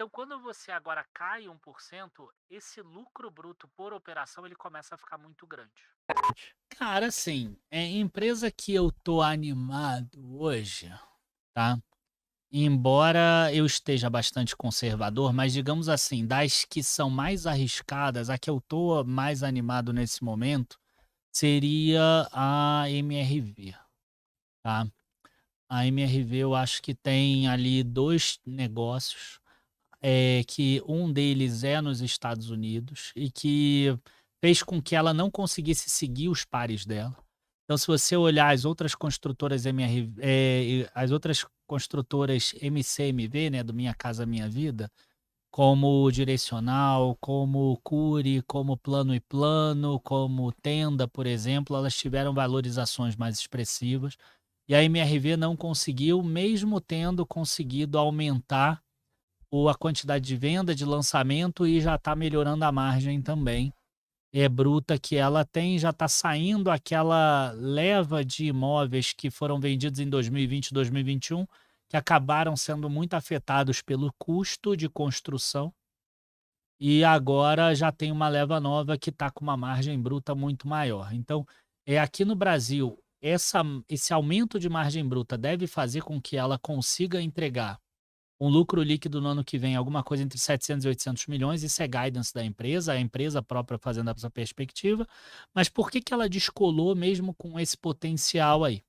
Então, quando você agora cai 1%, esse lucro bruto por operação ele começa a ficar muito grande. Cara, assim, empresa que eu tô animado hoje, tá? Embora eu esteja bastante conservador, mas digamos assim, das que são mais arriscadas, a que eu tô mais animado nesse momento seria a MRV, tá? A MRV eu acho que tem ali 2 negócios, que um deles é nos Estados Unidos e que fez com que ela não conseguisse seguir os pares dela. Então, se você olhar as outras construtoras as outras construtoras MCMV, né, do Minha Casa Minha Vida, como Direcional, como Cury, como Plano e Plano, como Tenda, por exemplo, elas tiveram valorizações mais expressivas. E a MRV não conseguiu, mesmo tendo conseguido aumentar a quantidade de venda, de lançamento e já está melhorando a margem também. É bruta que ela tem, já está saindo aquela leva de imóveis que foram vendidos em 2020 e 2021, que acabaram sendo muito afetados pelo custo de construção, e agora já tem uma leva nova que está com uma margem bruta muito maior. Então, aqui no Brasil, esse aumento de margem bruta deve fazer com que ela consiga entregar um lucro líquido no ano que vem, alguma coisa entre 700 e 800 milhões, isso é guidance da empresa, a empresa própria fazendo essa perspectiva. Mas por que que ela descolou mesmo com esse potencial aí?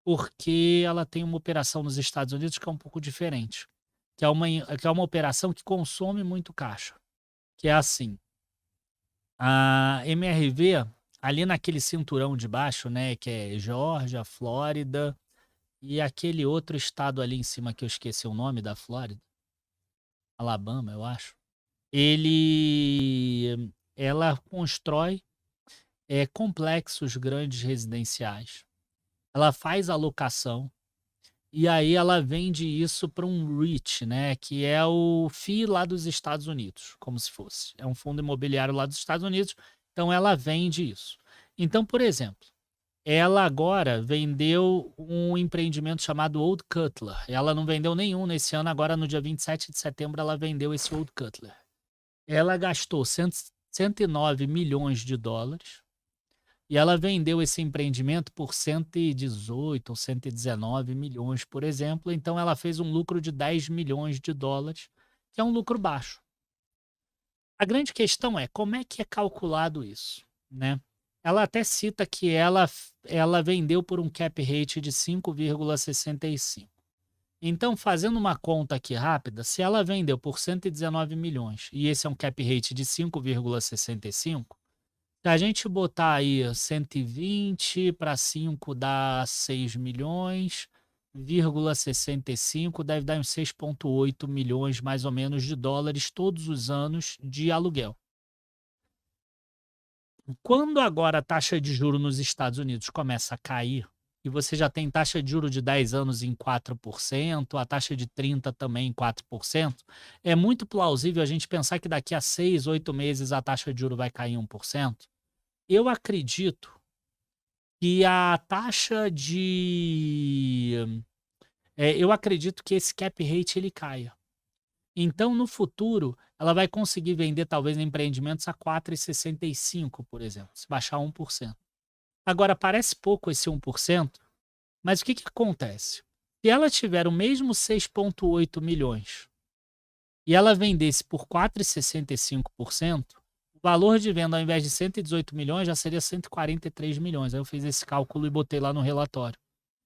Porque ela tem uma operação nos Estados Unidos que é um pouco diferente, que é uma operação que consome muito caixa, que é assim, a MRV, ali naquele cinturão de baixo, né, que é Geórgia, Flórida e aquele outro estado ali em cima que eu esqueci o nome da Flórida, Alabama, eu acho. Ela constrói, complexos grandes residenciais. Ela faz a locação, e aí ela vende isso para um REIT, né, que é o FII lá dos Estados Unidos, como se fosse. É um fundo imobiliário lá dos Estados Unidos, então ela vende isso. Então, por exemplo, ela agora vendeu um empreendimento chamado Old Cutler. Ela não vendeu nenhum nesse ano, agora no dia 27 de setembro ela vendeu esse Old Cutler. Ela gastou 109 milhões de dólares e ela vendeu esse empreendimento por 118 ou 119 milhões, por exemplo. Então ela fez um lucro de 10 milhões de dólares, que é um lucro baixo. A grande questão é como é que é calculado isso, né? Ela até cita que ela vendeu por um cap rate de 5,65. Então, fazendo uma conta aqui rápida, se ela vendeu por 119 milhões e esse é um cap rate de 5,65, se a gente botar aí 120 para 5 dá 6 milhões, vírgula 65 deve dar uns 6,8 milhões mais ou menos de dólares todos os anos de aluguel. Quando agora a taxa de juro nos Estados Unidos começa a cair, e você já tem taxa de juro de 10 anos em 4%, a taxa de 30 também em 4%, é muito plausível a gente pensar que daqui a 6, 8 meses a taxa de juro vai cair em 1%. Eu acredito que a taxa de eu acredito que esse cap rate ele caia. Então, no futuro, ela vai conseguir vender talvez empreendimentos a 4,65, por exemplo, se baixar 1%. Agora, parece pouco esse 1%, mas o que que acontece? Se ela tiver o mesmo 6,8 milhões e ela vendesse por 4,65%, o valor de venda ao invés de 118 milhões já seria 143 milhões. Aí eu fiz esse cálculo e botei lá no relatório.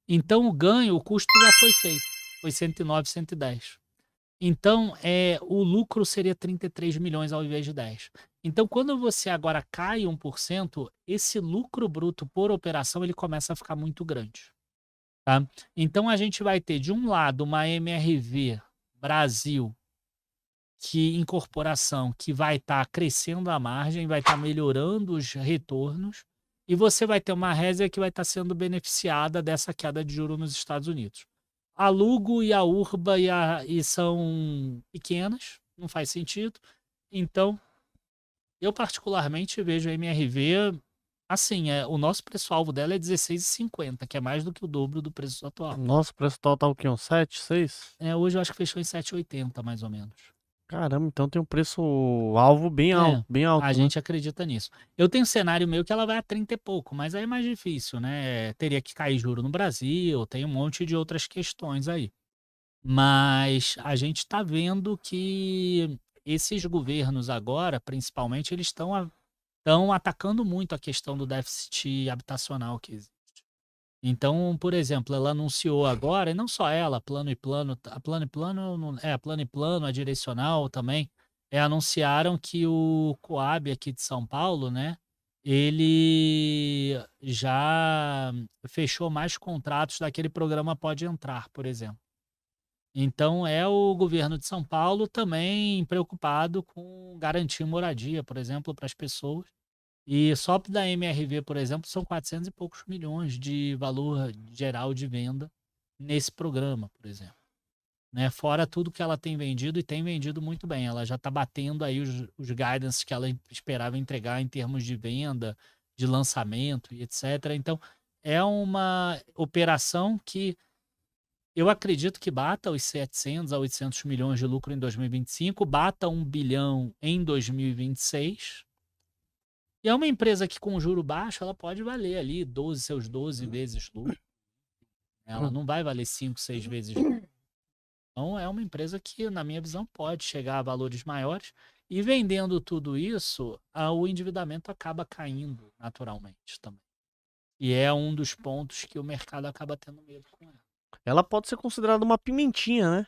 Então o ganho, o custo já foi feito. Foi 109, 110. Então, o lucro seria 33 milhões ao invés de 10. Então, quando você agora cai 1%, esse lucro bruto por operação ele começa a ficar muito grande, tá? Então, a gente vai ter, de um lado, uma MRV Brasil que incorporação que vai estar crescendo a margem, vai estar melhorando os retornos, e você vai ter uma Resia que vai estar sendo beneficiada dessa queda de juros nos Estados Unidos. A Lugo e a Urba e são pequenas, não faz sentido. Então, eu particularmente vejo a MRV assim, o nosso preço-alvo dela é 16,50, que é mais do que o dobro do preço atual. Nossa, o preço total tá o quê? Uns 7, 6? Hoje eu acho que fechou em 7,80 mais ou menos. Caramba, então tem um preço-alvo bem alto, É, bem a alto, né? gente acredita nisso. Eu tenho um cenário meu que ela vai a 30 e pouco, mas aí é mais difícil, né? Teria que cair juro no Brasil, tem um monte de outras questões aí. Mas a gente está vendo que esses governos agora, principalmente, eles estão atacando muito a questão do déficit habitacional que existe. Então, por exemplo, ela anunciou agora, e não só ela, Plano e Plano, a Plano e Plano, a Plano e Plano, a Direcional também, anunciaram que o Coab aqui de São Paulo, né, ele já fechou mais contratos daquele programa Pode Entrar, por exemplo. Então, é o governo de São Paulo também preocupado com garantir moradia, por exemplo, para as pessoas. E só da MRV, por exemplo, são 400 e poucos milhões de valor geral de venda nesse programa, por exemplo. Né? Fora tudo que ela tem vendido e tem vendido muito bem. Ela já está batendo aí os guidance que ela esperava entregar em termos de venda, de lançamento e etc. Então, é uma operação que eu acredito que bata os 700 a 800 milhões de lucro em 2025, bata 1 bilhão em 2026. E é uma empresa que com juro baixo, ela pode valer ali seus 12 vezes lucro. Ela não vai valer 5, 6 vezes lucro. Então é uma empresa que, na minha visão, pode chegar a valores maiores. E vendendo tudo isso, o endividamento acaba caindo naturalmente também. E é um dos pontos que o mercado acaba tendo medo com ela. Ela pode ser considerada uma pimentinha, né?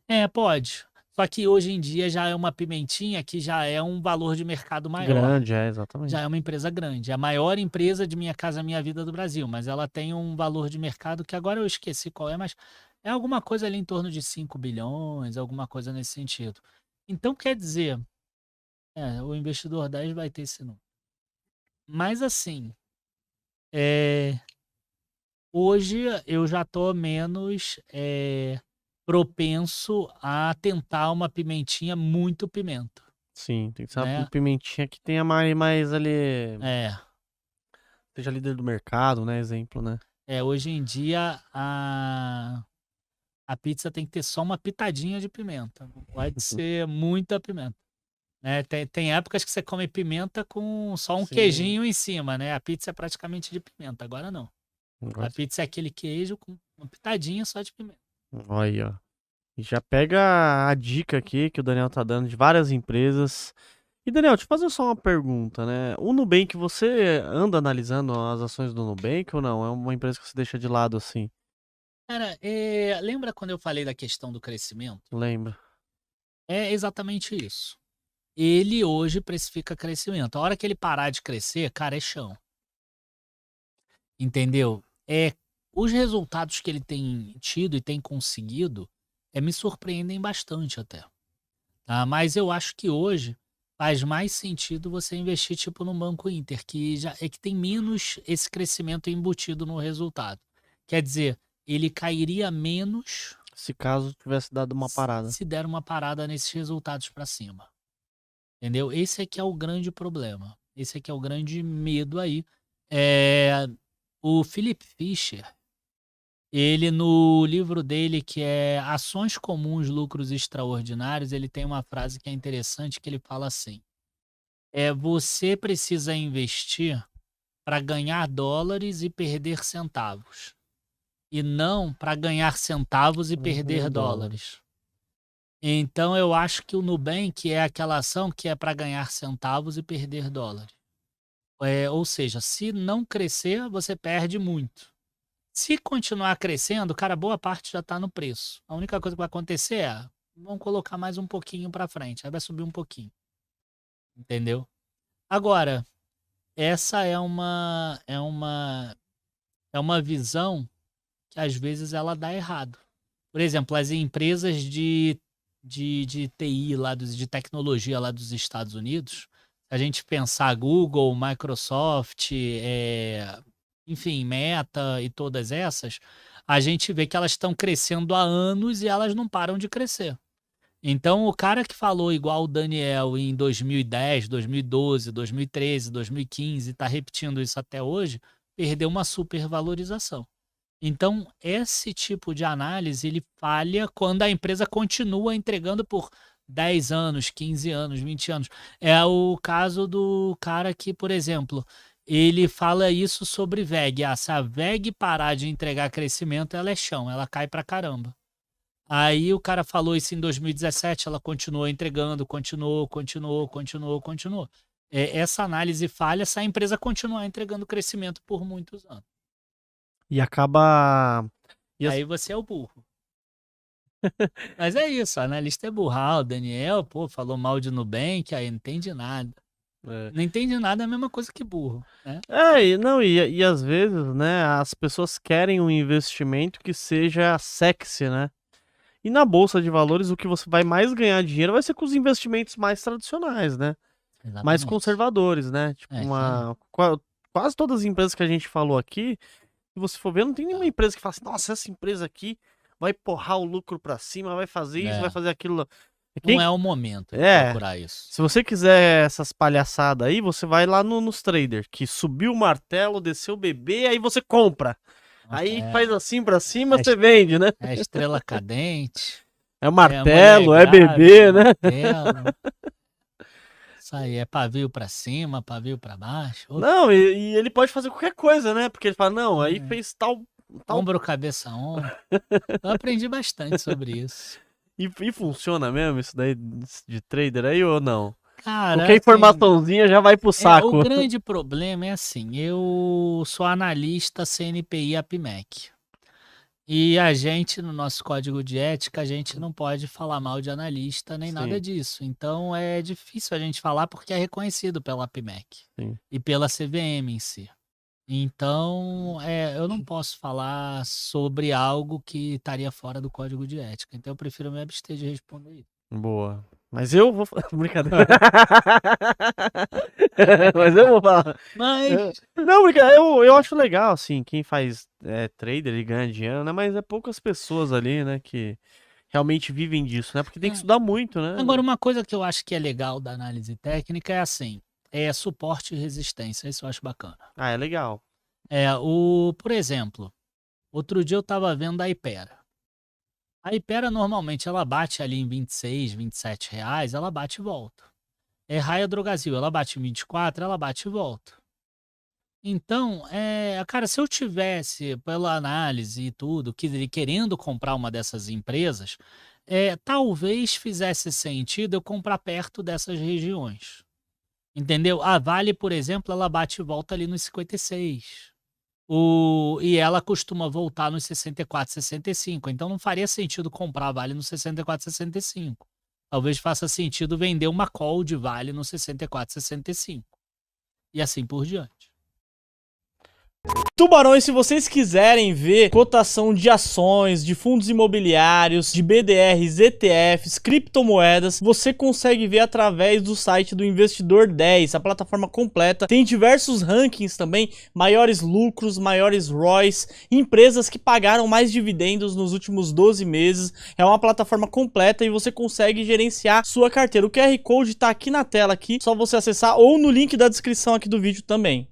É, pode. Só que hoje em dia já é uma pimentinha que já é um valor de mercado maior. Grande, Já é exatamente. uma empresa grande. É a maior empresa de Minha Casa Minha Vida do Brasil, mas ela tem um valor de mercado que agora eu esqueci qual é, mas é alguma coisa ali em torno de 5 bilhões, alguma coisa nesse sentido. Então, quer dizer, o investidor 10 vai ter esse número. Mas assim, é, hoje eu já estou menos propenso a tentar uma pimentinha muito pimenta, Sim, tem que ser uma né? pimentinha que tenha mais ali. É, Seja líder do mercado, né? Exemplo, né? hoje em dia a pizza tem que ter só uma pitadinha de pimenta. Não pode ser muita pimenta. Né? Tem épocas que você come pimenta com só um Sim. queijinho em cima, né? A pizza é praticamente de pimenta. Agora não. A pizza é aquele queijo com uma pitadinha só de pimenta. Olha aí, ó. E já pega a dica aqui que o Daniel tá dando de várias empresas. E Daniel, te fazer só uma pergunta, né? O Nubank, você anda analisando as ações do Nubank ou não? É uma empresa que você deixa de lado assim? Cara, lembra quando eu falei da questão do crescimento? Lembra? É exatamente isso. Ele hoje precifica crescimento. A hora que ele parar de crescer, cara, é chão. Entendeu? Os resultados que ele tem tido e tem conseguido, me surpreendem bastante até, tá. Mas eu acho que hoje faz mais sentido você investir, tipo, no Banco Inter, que tem menos esse crescimento embutido no resultado. Quer dizer, ele cairia menos Se caso tivesse dado uma parada. se der uma parada nesses resultados para cima, entendeu? Esse é que é o grande problema, esse é que é o grande medo aí. O Philip Fisher, ele no livro dele que é Ações Comuns, Lucros Extraordinários, ele tem uma frase que é interessante que ele fala assim: você precisa investir para ganhar dólares e perder centavos, e não para ganhar centavos e perder Dólares. dólares. Então eu acho que o Nubank é aquela ação que é para ganhar centavos e perder dólares. Ou seja, se não crescer, você perde muito. Se continuar crescendo, cara, boa parte já está no preço. A única coisa que vai acontecer vão colocar mais um pouquinho para frente, aí vai subir um pouquinho, entendeu? Agora, essa é uma visão que às vezes ela dá errado. Por exemplo, as empresas de TI de tecnologia lá dos Estados Unidos, se a gente pensar Google, Microsoft, enfim, Meta e todas essas, a gente vê que elas estão crescendo há anos e elas não param de crescer. Então, o cara que falou igual o Daniel em 2010, 2012, 2013, 2015, e está repetindo isso até hoje, perdeu uma supervalorização. Então, esse tipo de análise ele falha quando a empresa continua entregando por 10 anos, 15 anos, 20 anos. É o caso do cara que, por exemplo, ele fala isso sobre VEG. Se a VEG parar de entregar crescimento, ela é chão, ela cai pra caramba. Aí o cara falou isso em 2017, ela continuou entregando, continuou. Essa análise falha se a empresa continuar entregando crescimento por muitos anos. E acaba... Aí você é o burro. Mas é isso, o analista é burral. O Daniel, falou mal de Nubank, aí não entende nada. Não entende nada é a mesma coisa que burro, né? E às vezes, né, as pessoas querem um investimento que seja sexy, né? E na bolsa de valores, o que você vai mais ganhar dinheiro vai ser com os investimentos mais tradicionais, né? Exatamente. Mais conservadores, né? Tipo, quase todas as empresas que a gente falou aqui, se você for ver, não tem nenhuma empresa que fala assim, nossa, essa empresa aqui vai porrar o lucro pra cima, vai fazer isso, vai fazer aquilo. Não é o momento de procurar isso. Se você quiser essas palhaçadas aí, você vai lá nos traders, que subiu o martelo, desceu o bebê, aí você compra. Aí faz assim pra cima, você vende, né? É estrela cadente. É martelo, é bebê, né? Martelo. Isso aí, é pavio pra cima, pavio pra baixo. Não, e ele pode fazer qualquer coisa, né? Porque ele fala, não, aí fez tal... Ombro, cabeça, ombro. Eu aprendi bastante sobre isso. E funciona mesmo isso daí de trader aí ou não? Cara, qualquer informaçãozinha já vai pro saco. O grande problema é assim, eu sou analista CNPI APMEC. E a gente, no nosso código de ética, a gente não pode falar mal de analista nem nada disso. Então é difícil a gente falar porque é reconhecido pela APMEC e pela CVM em si. Então, eu não posso falar sobre algo que estaria fora do código de ética. Então eu prefiro me abster de responder isso. Boa. Mas eu vou... Brincadeira. Mas eu vou falar. Não, brincadeira. Eu acho legal, assim, quem faz trader e ganha dinheiro, né? Mas é poucas pessoas ali, né, que realmente vivem disso, né? Porque tem que estudar muito, né? Agora, uma coisa que eu acho que é legal da análise técnica é assim, suporte e resistência. Isso eu acho bacana. É legal. Por exemplo, outro dia eu estava vendo a Hypera. A Hypera normalmente ela bate ali em 26, 27 reais, ela bate e volta. Raia Drogasil, ela bate em 24, ela bate e volta. Então, cara, se eu tivesse, pela análise e tudo, querendo comprar uma dessas empresas, talvez fizesse sentido eu comprar perto dessas regiões. Entendeu? A Vale, por exemplo, ela bate e volta ali nos 56. E ela costuma voltar nos 64, 65. Então não faria sentido comprar a Vale no 64, 65. Talvez faça sentido vender uma call de Vale no 64, 65. E assim por diante. Tubarões, se vocês quiserem ver cotação de ações, de fundos imobiliários, de BDRs, ETFs, criptomoedas, você consegue ver através do site do Investidor 10, a plataforma completa. Tem diversos rankings também, maiores lucros, maiores ROIs, empresas que pagaram mais dividendos nos últimos 12 meses. É uma plataforma completa e você consegue gerenciar sua carteira. O QR Code tá aqui na tela, aqui, só você acessar ou no link da descrição aqui do vídeo também.